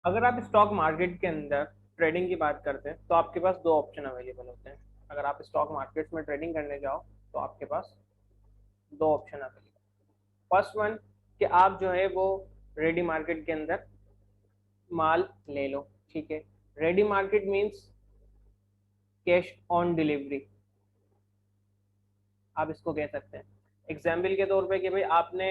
अगर आप stock market के अंदर ट्रेडिंग की बात करते हैं तो आपके पास दो ऑप्शन अवेलेबल होते हैं। अगर आप स्टॉक मार्केट में ट्रेडिंग करने जाओ तो आपके पास दो ऑप्शन अवेलेबल। फर्स्ट वन कि आप जो है वो रेडी मार्केट के अंदर माल ले लो। ठीक है। Ready market means cash on delivery, आप इसको कह सकते हैं। एग्जाम्पल के तौर पे कि भाई आपने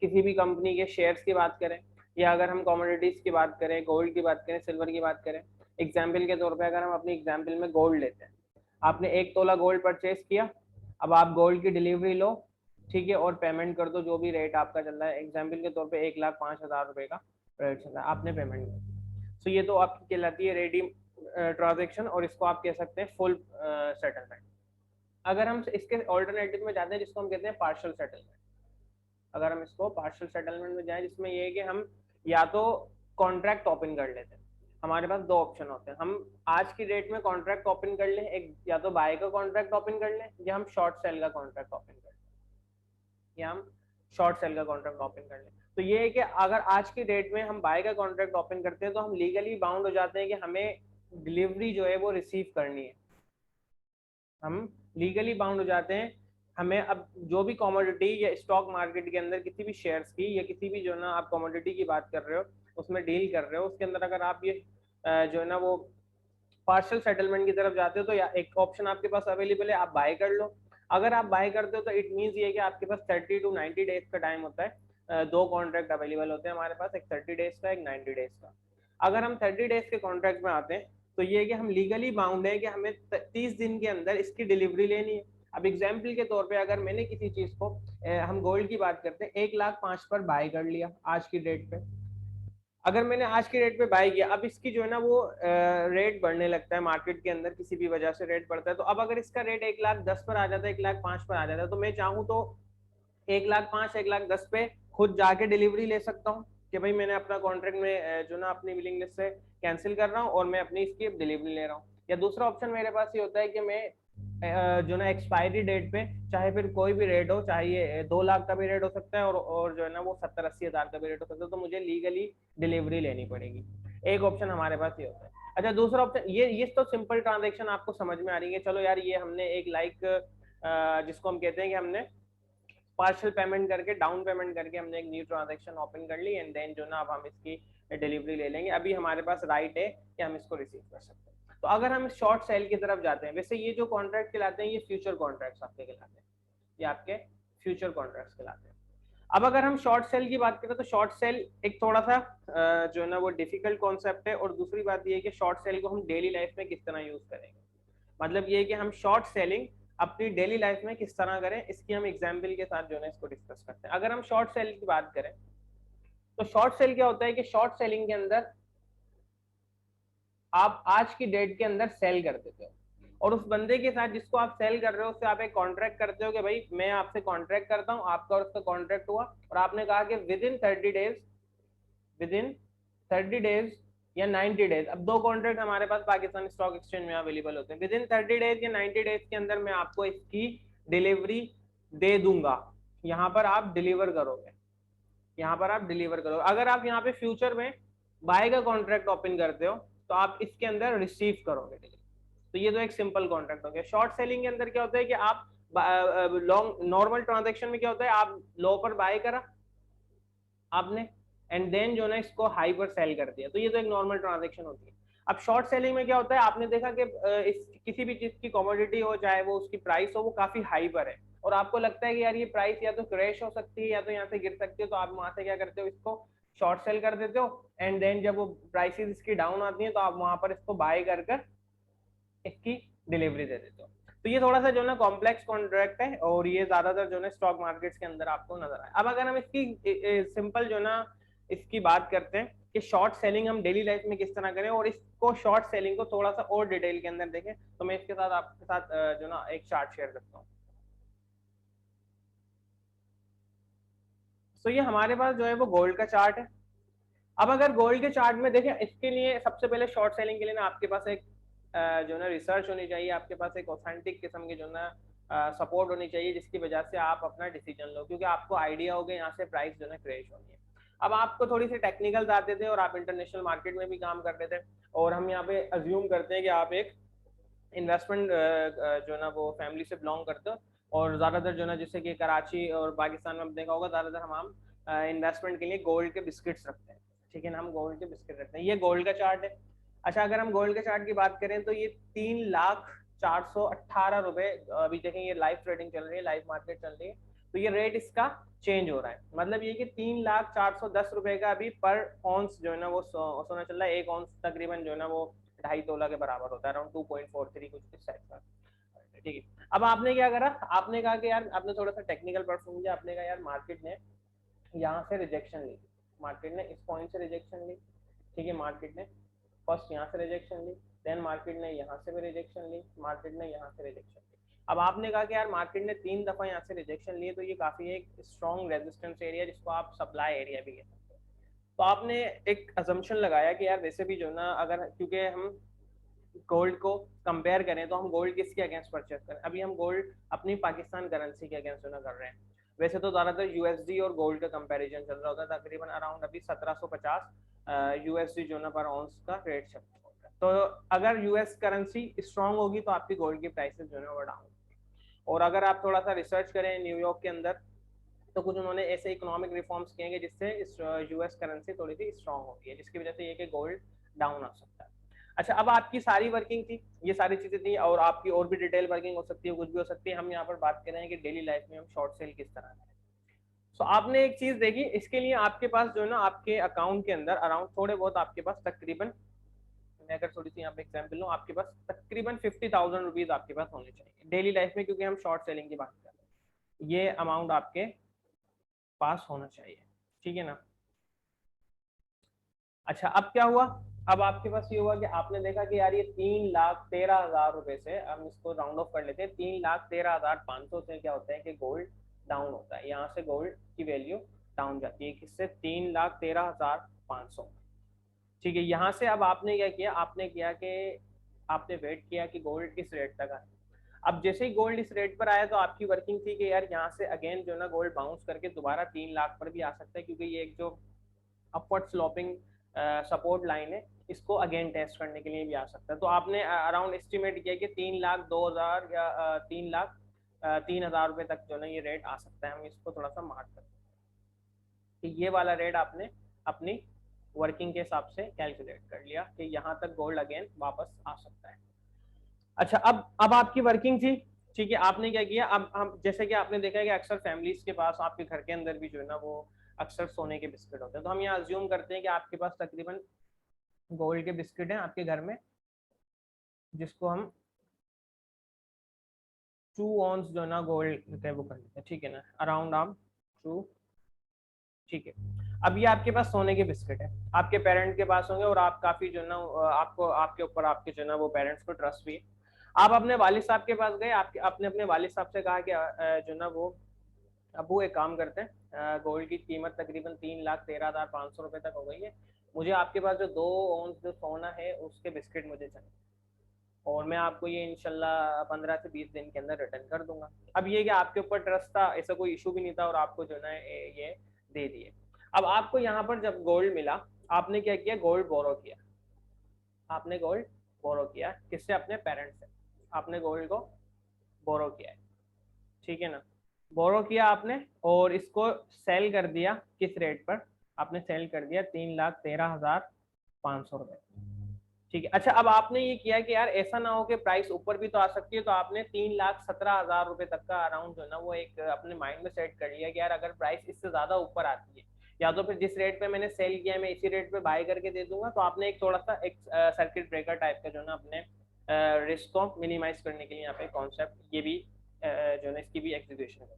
किसी भी कंपनी के शेयर्स की बात करें, या अगर हम कमोडिटीज की बात करें, गोल्ड की बात करें, सिल्वर की बात करें। एग्जाम्पल के तौर पे अगर हम अपनी एग्जाम्पल में गोल्ड लेते हैं, आपने 1 तोला गोल्ड परचेज किया। अब आप गोल्ड की डिलीवरी लो, ठीक है, और पेमेंट कर दो जो भी रेट आपका चल रहा है। एग्जाम्पल के तौर पे 1,05,000 रुपए का रेट चल रहा है, आपने पेमेंट कर। सो ये तो आपकी कहलाती है रेडी ट्रांजेक्शन, और इसको आप कह सकते हैं फुल सेटलमेंट। अगर हम इसके ऑल्टरनेटिव में जाते हैं जिसको हम कहते हैं पार्शियल सेटलमेंट। अगर हम इसको पार्शियल सेटलमेंट में जाएं जिसमें ये है कि हम या तो कॉन्ट्रैक्ट ओपन कर लेते हैं। हमारे पास दो ऑप्शन होते हैं। हम आज की डेट में कॉन्ट्रैक्ट ओपन कर लें, एक या तो बाय का कॉन्ट्रैक्ट ओपन कर लें, या हम शॉर्ट सेल का कॉन्ट्रैक्ट ओपन कर लें, या हम शॉर्ट सेल का कॉन्ट्रैक्ट ओपन कर लें। तो ये है कि अगर आज की डेट में हम बाय का कॉन्ट्रैक्ट ओपन करते हैं तो हम लीगली बाउंड हो जाते हैं कि हमें डिलीवरी जो है वो रिसीव करनी है। हम लीगली बाउंड हो जाते हैं। हमें अब जो भी कमोडिटी या स्टॉक मार्केट के अंदर किसी भी शेयर्स की या किसी भी जो है ना आप कमोडिटी की बात कर रहे हो, उसमें डील कर रहे हो, उसके अंदर अगर आप ये जो है ना वो पार्शियल सेटलमेंट की तरफ जाते हो तो या एक ऑप्शन आपके पास अवेलेबल है, आप बाय कर लो। अगर आप बाय करते हो तो इट मीन्स ये कि आपके पास 30 to 90 डेज का टाइम होता है। दो कॉन्ट्रैक्ट अवेलेबल होते हैं हमारे पास, एक 30 डेज का, एक 90 डेज का। अगर हम 30 डेज के कॉन्ट्रैक्ट में आते हैं तो ये है कि हम लीगली बाउंड है कि हमें 30 दिन के अंदर इसकी डिलीवरी लेनी है। अब एग्जाम्पल के तौर पे अगर मैंने किसी चीज को हम गोल्ड की बात करते हैं 1,05,000 पर बाय कर लिया आज की डेट पे। अगर मैंने आज की रेट पे बाय किया, अब इसकी जो है ना वो रेट बढ़ने लगता है मार्केट के अंदर, किसी भी वजह से रेट बढ़ता है। तो अब अगर इसका रेट 1,10,000 पर आ जाता है, 1,05,000 पर आ जाता है, तो मैं चाहूँ तो 1,05,000 1,10,000 पे खुद जाके डिलीवरी ले सकता हूँ कि भाई मैंने अपना कॉन्ट्रैक्ट में जो ना अपनी बिलिंग लिस्ट से कैंसिल कर रहा हूँ और मैं अपनी इसकी डिलीवरी ले रहा हूँ। या दूसरा ऑप्शन मेरे पास ये होता है कि मैं जो ना एक्सपायरी डेट पे, चाहे फिर कोई भी रेट हो, चाहे ये 2 लाख का भी रेट हो सकता है और जो है ना वो 70-80 हज़ार का भी रेट हो सकता है, तो मुझे लीगली डिलीवरी लेनी पड़ेगी। एक ऑप्शन हमारे पास ये होता है। अच्छा, दूसरा ऑप्शन ये तो सिंपल ट्रांजेक्शन आपको समझ में आ रही है। चलो यार, ये हमने एक जिसको हम कहते हैं कि हमने पार्शियल पेमेंट करके, डाउन पेमेंट करके हमने एक न्यू ट्रांजेक्शन ओपन कर ली, एंड देन जो ना अब हम इसकी डिलीवरी ले लेंगे। अभी हमारे पास राइट है कि हम इसको रिसीव कर सकते हैं। तो अगर हम शॉर्ट सेल की तरफ जाते हैं, वैसे ये जो कॉन्ट्रैक्ट कहलाते हैं ये फ्यूचर कॉन्ट्रैक्ट्स आपके कहलाते हैं, ये आपके फ्यूचर कॉन्ट्रैक्ट्स कहलाते हैं। अब अगर हम शॉर्ट सेल की बात करें तो शॉर्ट सेल एक थोड़ा सा जो है ना वो डिफिकल्ट कॉन्सेप्ट है, और दूसरी बात ये है कि शॉर्ट सेल को हम डेली लाइफ में किस तरह यूज करेंगे। मतलब ये कि हम शॉर्ट सेलिंग अपनी डेली लाइफ में किस तरह करें, इसकी हम एग्जाम्पल के साथ जो है इसको डिस्कस करते हैं। अगर हम शॉर्ट सेल की बात करें तो शॉर्ट सेल क्या होता है कि शॉर्ट सेलिंग के अंदर आप आज की डेट के अंदर सेल कर देते हो, और उस बंदे के साथ जिसको आप सेल कर रहे हो उससे आप एक कॉन्ट्रैक्ट करते हो कि भाई मैं आपसे कॉन्ट्रैक्ट करता हूँ, आपका और उसका कॉन्ट्रैक्ट हुआ, और आपने कहा कि विद इन 30 डेज या 90 डेज, अब दो कॉन्ट्रैक्ट हमारे पास पाकिस्तान स्टॉक एक्सचेंज में अवेलेबल होते हैं, विद इन 30 डेज या 90 डेज के अंदर मैं आपको इसकी डिलीवरी दे दूंगा। यहाँ पर आप डिलीवर करोगे, यहाँ पर आप डिलीवर करोगे। अगर आप यहाँ पे फ्यूचर में बाय का कॉन्ट्रैक्ट ओपन करते हो तो आप इसके अंदर रिसीव करोगे डिलीवरी। तो ये तो एक सिंपल कॉन्ट्रैक्ट हो गया। शॉर्ट सेलिंग के अंदर क्या होता है कि आप लॉन्ग नॉर्मल ट्रांजेक्शन में क्या होता है, आप लो पर बाय करा आपने, एंड देन जो ना इसको हाई पर सेल कर दिया, तो ये तो एक नॉर्मल ट्रांजेक्शन होती है। अब शॉर्ट सेलिंग में क्या होता है, आपने देखा कि इस किसी भी चीज की कमोडिटी हो, चाहे वो उसकी प्राइस हो, वो काफी हाई पर है, और आपको लगता है कि यार ये प्राइस या तो क्रैश हो सकती है या तो यहाँ से गिर सकती है, तो आप वहां से क्या करते हो, इसको शॉर्ट सेल कर देते हो, एंड देन जब वो प्राइसेस इसकी डाउन आती है तो आप वहां पर इसको बाय कर कर इसकी डिलीवरी दे देते हो। तो ये थोड़ा सा जो ना कॉम्प्लेक्स कॉन्ट्रैक्ट है, और ये ज्यादातर जो ना स्टॉक मार्केट्स के अंदर आपको नजर आए। अब अगर हम इसकी सिंपल जो ना इसकी बात करते हैं कि शॉर्ट सेलिंग हम डेली लाइफ में किस तरह करें, और इसको शॉर्ट सेलिंग को थोड़ा सा और डिटेल के अंदर देखें, तो मैं इसके साथ आपके साथ जो ना एक चार्ट शेयर करता हूँ। तो ये हमारे पास जो है वो गोल्ड का चार्ट है। अब अगर गोल्ड के चार्ट में देखें, इसके लिए सबसे पहले शॉर्ट सेलिंग के लिए ना आपके पास एक जो ना रिसर्च होनी चाहिए, आपके पास एक ऑथेंटिक किस्म की जो ना सपोर्ट होनी चाहिए, जिसकी वजह से आप अपना डिसीजन लो, क्योंकि आपको आइडिया होगा यहाँ से प्राइस जो है क्रैश होनी है। अब आपको थोड़ी सी टेक्निकल्स आते थे और आप इंटरनेशनल मार्केट में भी काम करते थे, और हम यहाँ पे अज्यूम करते हैं कि आप एक इन्वेस्टमेंट जो ना वो फैमिली से बिलोंग करते हो, और ज्यादातर जो ना जैसे कि कराची और पाकिस्तान में हम देखा होगा ज्यादातर हम इन्वेस्टमेंट के लिए गोल्ड के बिस्किट्स रखते हैं, ठीक है ना, हम गोल्ड के बिस्किट रखते हैं। ये गोल्ड का चार्ट है। अच्छा, अगर हम गोल्ड के चार्ट की बात करें तो ये 3,04,18 रुपए, अभी देखें ये लाइव ट्रेडिंग चल रही है, लाइव मार्केट चल रही है, तो ये रेट इसका चेंज हो रहा है। मतलब ये कि 3,04,10 रुपए का अभी पर ऑन्स जो है ना वो सोना चल रहा है। एक ऑन्स तकरीबन जो है ना वो 2.5 तोला के बराबर होता है, अराउंड 2.43 कुछ इस टाइप का, ठीक है। अब आपने क्या करा, आपने कहा कि यार, आपने थोड़ा सा टेक्निकल परफॉर्म किया, आपने कहा यार मार्केट ने यहाँ से रिजेक्शन ली, मार्केट ने इस पॉइंट से रिजेक्शन ली, ठीक है, मार्केट ने फर्स्ट यहाँ से रिजेक्शन ली, देन मार्केट ने यहाँ से भी रिजेक्शन ली, मार्केट ने यहाँ से रिजेक्शन ली। अब आपने कहा कि यार मार्केट ने 3 दफा यहाँ से रिजेक्शन लिए, तो ये काफी एक स्ट्रॉन्ग रेजिस्टेंस एरिया, जिसको आप सप्लाई एरिया भी कहते हैं। तो आपने एक अजम्पशन लगाया कि यार वैसे भी जो ना, अगर क्योंकि हम गोल्ड को कंपेयर करें तो हम गोल्ड किसके अगेंस्ट परचेस करें, अभी हम गोल्ड अपनी पाकिस्तान करेंसी के अगेंस्ट ना कर रहे हैं। वैसे तो ज्यादातर यूएसडी और गोल्ड का कंपैरिजन चल रहा होता है, तकरीबन अराउंड अभी 1750 यूएसडी जो ना पर ऑन्स का रेट चल रहा होता है। तो अगर यूएस करेंसी स्ट्रांग होगी तो आपकी गोल्ड की प्राइसेस जो है वो डाउन। और अगर आप थोड़ा सा रिसर्च करें न्यूयॉर्क के अंदर, तो कुछ उन्होंने ऐसे इकोनॉमिक रिफॉर्म्स किए हैं जिससे इस यूएस करेंसी थोड़ी सी स्ट्रांग होती है, जिसकी वजह से ये कि गोल्ड डाउन आ सकता है। अच्छा, अब आपकी सारी वर्किंग थी, ये सारी चीजें थी, और आपकी और भी डिटेल वर्किंग हो सकती है, कुछ भी हो सकती है। हम यहाँ पर बात कर रहे हैं कि डेली लाइफ में हम शॉर्ट सेल किस तरह करें। सो आपने एक चीज देखी, इसके लिए आपके पास जो है ना आपके अकाउंट के अंदर अराउंड थोड़े बहुत आपके पास तकरीबन, मैं अगर थोड़ी सी यहाँ पे एग्जाम्पल लूँ, आपके पास तकरीबन 50,000 रुपीज आपके पास होने चाहिए डेली लाइफ में, क्योंकि हम शॉर्ट सेलिंग की बात कर रहे हैं। ये अमाउंट आपके पास होना चाहिए, ठीक है ना। अच्छा, अब क्या हुआ, अब आपके पास ये हुआ कि आपने देखा कि यार ये 3,13,000 रुपए से, हम इसको राउंड ऑफ कर लेते हैं, 3,13,500 से क्या होता है कि गोल्ड डाउन होता है, यहाँ से गोल्ड की वैल्यू डाउन जाती है, किससे, 3,13,500, ठीक है। यहाँ से अब आपने क्या किया, आपने किया कि आपने वेट किया कि गोल्ड इस रेट तक आए। अब जैसे ही गोल्ड इस रेट पर आया तो आपकी वर्किंग थी कि यार यहाँ से अगेन जो ना गोल्ड बाउंस करके दोबारा 3 लाख पर भी आ सकता है, क्योंकि ये एक जो अपवर्ड स्लोपिंग सपोर्ट लाइन है, इसको अगेन टेस्ट करने के लिए भी आ सकता है। तो आपने अराउंड एस्टिमेट किया कि 3,02,000 या 3,03,000 रुपए तक जो ना ये रेट आ सकता है। हम इसको थोड़ा सा मार्क करते हैं कि ये वाला रेट आपने अपनी वर्किंग के हिसाब से कैलकुलेट कर लिया कि यहाँ तक गोल्ड अगेन वापस आ सकता है। अच्छा, अब आपकी वर्किंग थी, ठीक है, आपने क्या किया, अब हम जैसे कि आपने देखा है कि अक्सर फैमिलीज के पास आपके घर के अंदर भी जो है ना वो अक्सर सोने के बिस्किट होते हैं, तो हम यहाँ अज्यूम करते हैं कि आपके पास तकरीबन गोल्ड के बिस्किट हैं आपके घर में, जिसको हम 2 ऑन्स जो है ना गोल्ड के वो कर लेते हैं, ठीक है ना, अराउंड आप 2, ठीक है। अब ये आपके पास सोने के बिस्किट है, आपके पेरेंट के पास होंगे, और आप काफी जो ना आपको आपके ऊपर आपके जो ना वो पेरेंट्स को ट्रस्ट भी है। आप अपने वालिद साहब के पास गए, आपके आपने अपने वालिद साहब से कहा कि जो ना वो अबू एक काम करते हैं, गोल्ड की कीमत तकरीबन 3,13,500 रुपए तक हो गई है, मुझे आपके पास जो 2 ऑन्स जो सोना है उसके बिस्किट मुझे चाहिए, और मैं आपको ये इंशाल्लाह 15 से 20 दिन के अंदर रिटर्न कर दूंगा। अब ये कि आपके ऊपर ट्रस्ट था, ऐसा कोई इशू भी नहीं था, और आपको जो ना ये दे दिए। अब आपको यहाँ पर जब गोल्ड मिला, आपने क्या किया, गोल्ड बोरो किया, आपने गोल्ड बोरो किया, किससे, अपने पेरेंट्स से आपने गोल्ड को बोरो किया है, ठीक है ना, बोरो किया आपने, और इसको सेल कर दिया, किस रेट पर, आपने सेल कर दिया 3,13,500 रुपए, ठीक है। अच्छा, अब आपने ये किया कि यार ऐसा ना हो कि प्राइस ऊपर भी तो आ सकती है, तो आपने 3,17,000 रुपए तक का अराउंड जो ना वो एक अपने माइंड में सेट कर लिया कि यार अगर प्राइस इससे ज्यादा ऊपर आती है, या तो फिर जिस रेट पे मैंने सेल किया मैं इसी रेट पे बाय करके दे दूंगा। तो आपने एक थोड़ा सा एक सर्किट ब्रेकर टाइप का जो ना अपने रिस्क को मिनिमाइज करने के लिए यहाँ पे कॉन्सेप्ट ये भी जो है इसकी भी एग्जीक्यूशन है।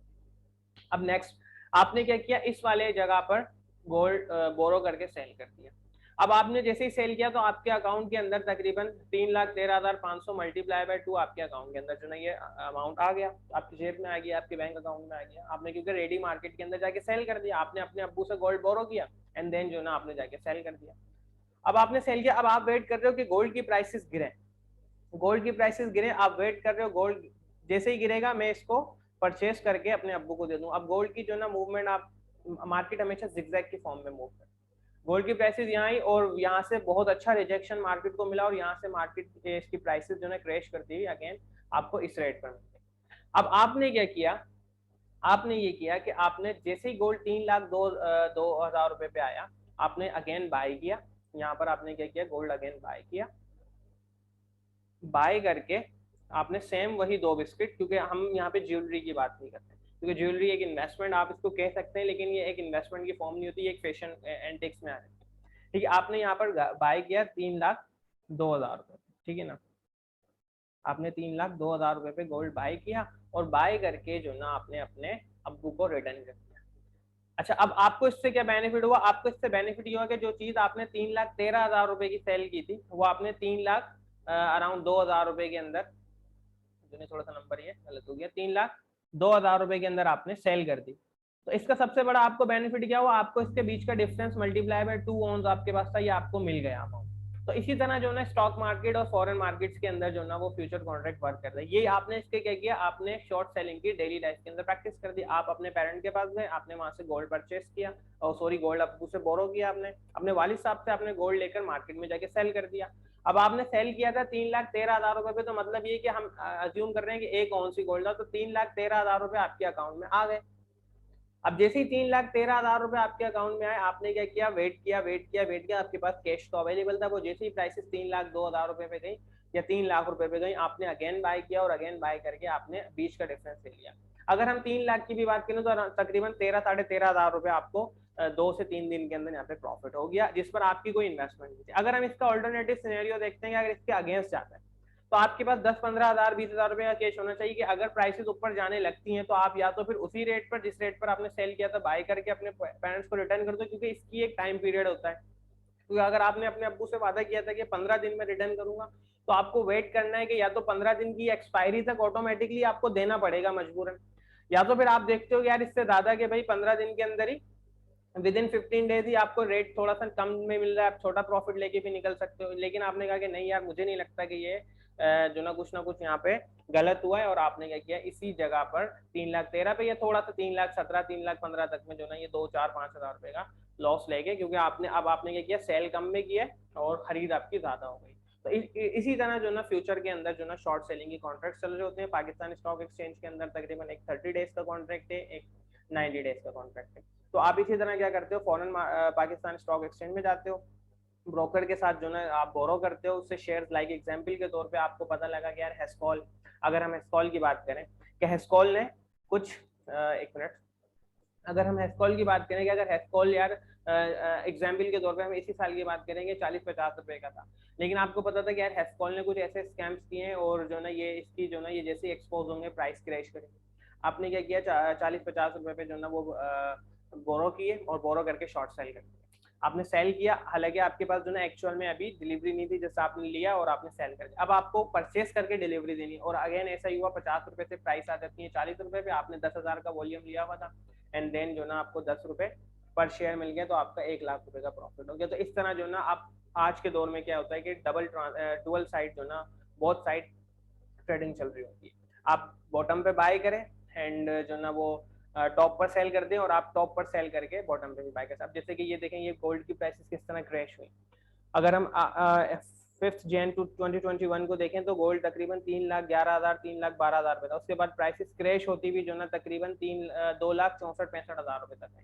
अब नेक्स्ट आपने क्या किया, इस वाले जगह पर गोल्ड बोरो करके सेल कर दिया। अब आपने जैसे ही सेल किया तो आपके अकाउंट के अंदर तकरीबन 3,13,500 मल्टीप्लाई बाय 2 आपके अकाउंट के अंदर जो ना ये अमाउंट आ गया, आपकी जेब में आ गया, आपके बैंक अकाउंट में आ गया। आपने क्योंकि रेडी मार्केट के अंदर जाके सेल कर दिया, आपने अपने अब्बू से गोल्ड बोरो किया एंड देन जो ना आपने जाके सेल कर दिया। अब आपने सेल किया, अब आप वेट कर रहे हो कि गोल्ड की प्राइसेस गिरे, गोल्ड की प्राइसेस गिरे, आप वेट कर रहे हो गोल्ड जैसे ही गिरेगा मैं इसको परचेस करके अपने अब्बू को दे दूं। अब गोल्ड की जो ना मूवमेंट आप मार्केट हमेशा जिगजैग की फॉर्म में मूव करती है। गोल्ड की प्राइसेस यहाँ आई और यहाँ से बहुत अच्छा रिजेक्शन मार्केट को मिला और यहाँ से मार्केट इसकी प्राइसेस जो है क्रैश करती हुई अगेन आपको इस रेट पर मिलती। अब आपने क्या किया, आपने ये किया कि आपने जैसे ही गोल्ड 3,02,000 रुपए पे आया, आपने अगेन बाय किया। यहाँ पर आपने क्या किया, गोल्ड अगेन बाय किया। बाय करके आपने सेम वही 2 बिस्किट, क्योंकि हम यहाँ पे ज्वेलरी की बात नहीं करते, क्योंकि ज्वेलरी एक इन्वेस्टमेंट आप इसको कह सकते हैं, लेकिन ये एक इन्वेस्टमेंट की फॉर्म नहीं होती, ये एक फैशन एंटिक्स में आ जाती है। ठीक है, आपने यहाँ पर बाय किया 3,02,000 रुपए, ठीक है ना। आपने 3,02,000 रुपए पे गोल्ड बाय किया और बाय करके जो ना आपने अपने अब्बू को रिटर्न कर दिया। अच्छा, अब आपको इससे क्या बेनिफिट हुआ, आपको इससे बेनिफिट ये हुआ कि जो चीज आपने 3,13,000 रुपए की सेल की थी, वो आपने 3,00,000 अराउंड 2,000 रुपए के अंदर, थोड़ा सा नंबर ये गलत हो गया, 3,02,000 रुपए के अंदर आपने सेल कर दी। तो इसका सबसे बड़ा आपको बेनिफिट क्या हुआ, आपको इसके बीच का डिफरेंस मल्टीप्लाई बाय 2 ऑन्स आपके पास था, ये आपको मिल गया अमाउंट। तो इसी तरह जो ना स्टॉक मार्केट और फॉरेन मार्केट्स के अंदर जो ना वो फ्यूचर कॉन्ट्रैक्ट वर्क कर रहा है। ये आपने इसके क्या किया, आपने शॉर्ट सेलिंग की डेली लाइफ के अंदर प्रैक्टिस कर दी। आप अपने पेरेंट के पास गए, आपने वहां से गोल्ड परचेस किया, और सॉरी गोल्ड अब्बू से बोरो किया, आपने अपने वालिद साहब से आपने गोल्ड लेकर मार्केट में जाके सेल कर दिया। अब आपने सेल किया था 3,13,000 रुपए पे, तो मतलब ये कि हम अज्यूम कर रहे हैं कि 1 औंस गोल्ड था, तो 3,13,000 रुपए आपके अकाउंट में आ गए। अब जैसे ही 3,13,000 रुपए आपके अकाउंट में आए, आपने क्या किया, वेट किया वेट किया वेट किया, आपके पास कैश तो अवेलेबल था। वो जैसे ही प्राइसेस 3,02,000 रुपए पे गई या 3,00,000 रुपए पे गई, आपने अगेन बाय किया और अगेन बाय करके आपने बीच का डिफरेंस ले लिया। अगर हम 3,00,000 की भी बात करें तो तकरीबन 13-13,500 रुपए आपको 2 से 3 दिन के अंदर यहाँ पे प्रॉफिट हो गया, जिस पर आपकी कोई इन्वेस्टमेंट नहीं थी। अगर हम इसका ऑल्टरनेटिव सिनेरियो देखते हैं, अगर इसके अगेंस्ट जाता है, तो आपके पास 10-15,000 20,000 रुपए का कैश होना चाहिए कि अगर प्राइसेस ऊपर जाने लगती हैं तो आप या तो फिर उसी रेट पर जिस रेट पर आपने सेल किया था बाय करके अपने पेरेंट्स को रिटर्न कर दो, क्योंकि इसकी एक टाइम पीरियड होता है। क्योंकि अगर आपने अपने अब्बू से वादा किया था कि 15 दिन में रिटर्न करूंगा, तो आपको वेट करना है कि या तो 15 दिन की एक्सपायरी तक ऑटोमेटिकली आपको देना पड़ेगा मजबूरन, या तो फिर आप देखते हो कि यार इससे ज्यादा कि भाई 15 दिन के अंदर ही विद इन 15 डेज ही आपको रेट थोड़ा सा कम में मिल रहा है, आप छोटा प्रॉफिट लेके भी निकल सकते हो। लेकिन आपने कहा कि नहीं यार, मुझे नहीं लगता कि ये जो ना कुछ यहाँ पे गलत हुआ है, और आपने क्या किया, इसी जगह पर 3,13,000 पे या थोड़ा सा 3,17,000 3,15,000 तक में जो ना ये 2-4-5 हजार रुपए का लॉस ले गए, क्योंकि आपने क्या किया, सेल कम में किया और खरीद आपकी ज्यादा हो गई। तो इसी तरह जो ना फ्यूचर के अंदर जो ना शॉर्ट सेलिंग की कॉन्ट्रैक्ट चल रहे होते हैं। पाकिस्तान स्टॉक एक्सचेंज के अंदर तकरीबन एक 30 डेज का कॉन्ट्रैक्ट है, एक 90 डेज का कॉन्ट्रैक्ट है। तो आप इसी तरह क्या करते हो, फॉरेन पाकिस्तान स्टॉक एक्सचेंज में जाते हो, ब्रोकर के साथ जो ना आप बोरो करते हो उससे शेयर्स। लाइक एग्जांपल के तौर पे आपको पता लगा कि यार हेस्कॉल, अगर हम हेस्कॉल की बात करें कि हेस्कॉल ने कुछ एक मिनट, अगर हम हेस्कॉल की बात करें कि अगर हेस्कॉल यार एग्जाम्पल के तौर पे हम इसी साल की बात करेंगे 40-50 रुपए का था, लेकिन आपको पता था कि यार हेस्कॉल ने कुछ ऐसे स्कैम्स किए हैं और जो ना ये इसकी जो ना ये जैसे एक्सपोज होंगे प्राइस क्रैश करेंगे। आपने क्या किया, 40-50 रुपए पे जो ना वो बोरो किए और बोरो करके शॉर्ट सेल कर दिया। आपने सेल किया, हालांकि आपके पास जो ना एक्चुअल में अभी डिलीवरी नहीं थी, जैसे आपने लिया और आपने सेल कर दिया। अब आपको परचेस करके डिलीवरी देनी, और अगेन ऐसा ही हुआ 50 रुपए से प्राइस आ जाती है 40 रुपए पे, आपने 10,000 का वॉल्यूम लिया हुआ था, एंड देन जो ना आपको 10 रुपए पर शेयर मिल गया, तो आपका 1,00,000 रुपए का प्रॉफिट हो गया। तो इस तरह जो ना आप आज के दौर में क्या होता है कि डुअल साइड जो ना बहुत साइड ट्रेडिंग चल रही होती है। आप बॉटम पे बाय करें एंड जो ना वो टॉप पर सेल कर दें, और आप टॉप पर सेल करके बॉटम पे भी बाय कर सकते। अब जैसे कि ये देखें, ये गोल्ड की प्राइसेस किस तरह क्रैश हुई। अगर हम 5 जनवरी 2021 को देखें तो गोल्ड तकरीबन 3,11,000 3,12,000 रुपए था। उसके बाद प्राइसेस क्रैश होती हुई जो ना तकरीबन 2,64,65,000 रुपए तक आई।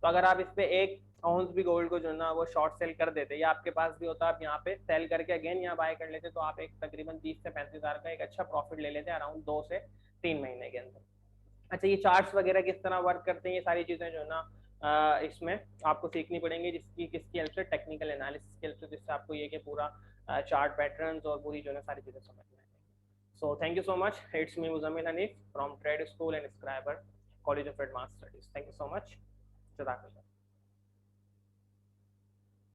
तो अगर आप इस पे 1 आउंस भी गोल्ड को जो ना वो शॉर्ट सेल कर देते, या आपके पास भी होता, आप यहाँ पे सेल करके अगेन यहाँ बाय कर लेते, तो आप एक तकरीबन 30 से 35,000 का एक अच्छा प्रॉफिट ले लेते अराउंड 2 से 3 महीने के अंदर। अच्छा, ये चार्ट्स वगैरह किस तरह वर्क करते हैं, ये सारी चीजें जो ना इसमें आपको सीखनी पड़ेंगी, जिसकी किसकी हेल्प से, टेक्निकल एनालिसिस की हेल्प से, जिससे आपको ये कि पूरा चार्ट पैटर्न्स और पूरी जो है सारी चीजें समझ में आएंगी। So thank you so much, it's me Muzammil Haneef from Trade School and Scriber College of Advance Studies. Thank you so much, जज़ाकल्लाह।